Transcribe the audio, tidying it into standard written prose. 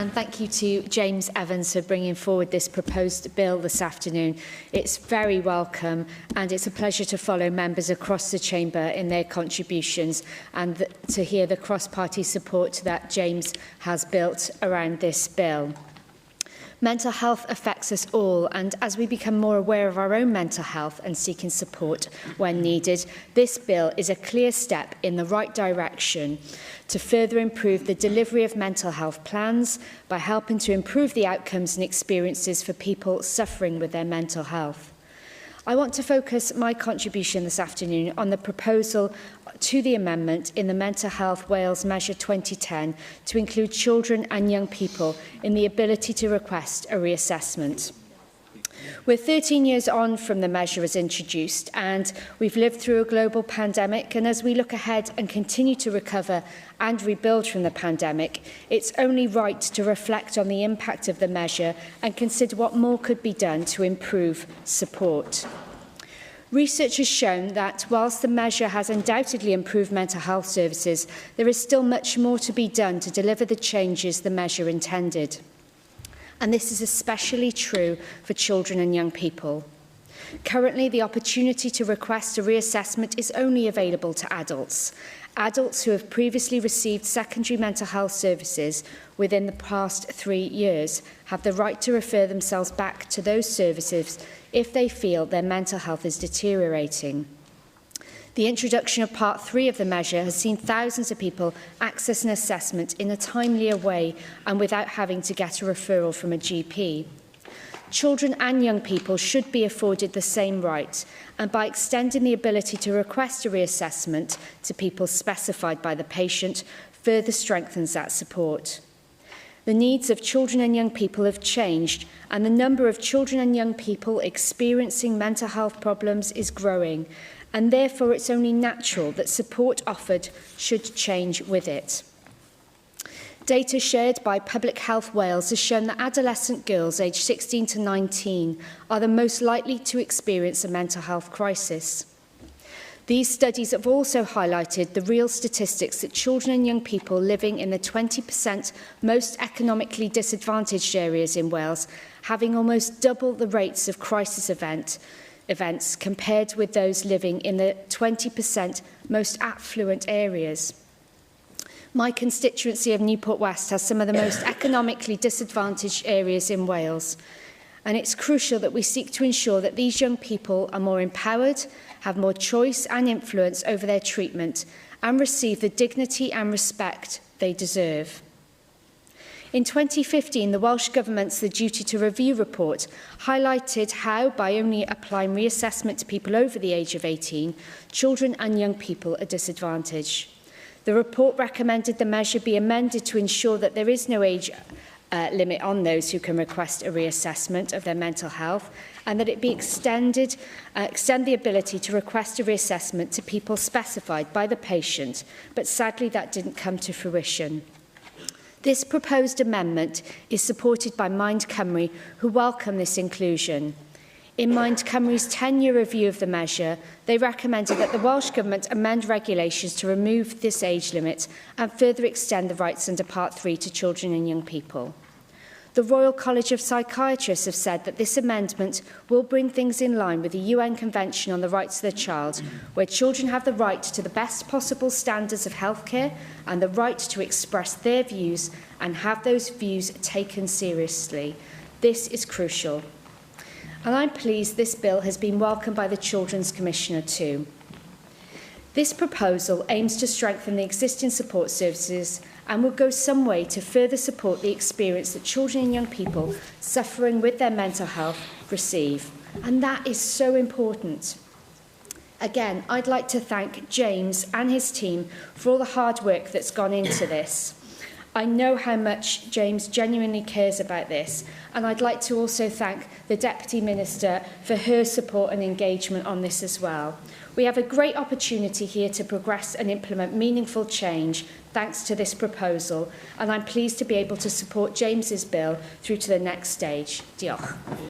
And thank you to James Evans for bringing forward this proposed bill this afternoon. It's very welcome, and it's a pleasure to follow members across the chamber in their contributions and to hear the cross-party support that James has built around this bill. Mental health affects us all, and as we become more aware of our own mental health and seeking support when needed, this bill is a clear step in the right direction to further improve the delivery of mental health plans by helping to improve the outcomes and experiences for people suffering with their mental health. I want to focus my contribution this afternoon on the proposal to the amendment in the Mental Health Wales Measure 2010 to include children and young people in the ability to request a reassessment. We're 13 years on from the measure as introduced, and we've lived through a global pandemic, and as we look ahead and continue to recover and rebuild from the pandemic, it's only right to reflect on the impact of the measure and consider what more could be done to improve support. Research has shown that whilst the measure has undoubtedly improved mental health services, there is still much more to be done to deliver the changes the measure intended. And this is especially true for children and young people. Currently, the opportunity to request a reassessment is only available to adults. Adults who have previously received secondary mental health services within the past 3 years have the right to refer themselves back to those services if they feel their mental health is deteriorating. The introduction of Part 3 of the measure has seen thousands of people access an assessment in a timelier way and without having to get a referral from a GP. Children and young people should be afforded the same right, and by extending the ability to request a reassessment to people specified by the patient, further strengthens that support. The needs of children and young people have changed, and the number of children and young people experiencing mental health problems is growing, and therefore it's only natural that support offered should change with it. Data shared by Public Health Wales has shown that adolescent girls aged 16 to 19 are the most likely to experience a mental health crisis. These studies have also highlighted the real statistics that children and young people living in the 20% most economically disadvantaged areas in Wales having almost double the rates of crisis events compared with those living in the 20% most affluent areas. My constituency of Newport West has some of the most economically disadvantaged areas in Wales, and it's crucial that we seek to ensure that these young people are more empowered, have more choice and influence over their treatment, and receive the dignity and respect they deserve. In 2015, the Welsh Government's The Duty to Review report highlighted how, by only applying reassessment to people over the age of 18, children and young people are disadvantaged. The report recommended the measure be amended to ensure that there is no age limit on those who can request a reassessment of their mental health, and that it be extend the ability to request a reassessment to people specified by the patient, but sadly that didn't come to fruition. This proposed amendment is supported by Mind Cymru, who welcome this inclusion. In Mind Cymru's 10-year review of the measure, they recommended that the Welsh Government amend regulations to remove this age limit and further extend the rights under Part 3 to children and young people. The Royal College of Psychiatrists have said that this amendment will bring things in line with the UN Convention on the Rights of the Child, where children have the right to the best possible standards of healthcare and the right to express their views and have those views taken seriously. This is crucial. And I'm pleased this bill has been welcomed by the Children's Commissioner too. This proposal aims to strengthen the existing support services and will go some way to further support the experience that children and young people suffering with their mental health receive. And that is so important. Again, I'd like to thank James and his team for all the hard work that's gone into this. I know how much James genuinely cares about this, and I'd like to also thank the Deputy Minister for her support and engagement on this as well. We have a great opportunity here to progress and implement meaningful change thanks to this proposal, and I'm pleased to be able to support James's bill through to the next stage. Diolch.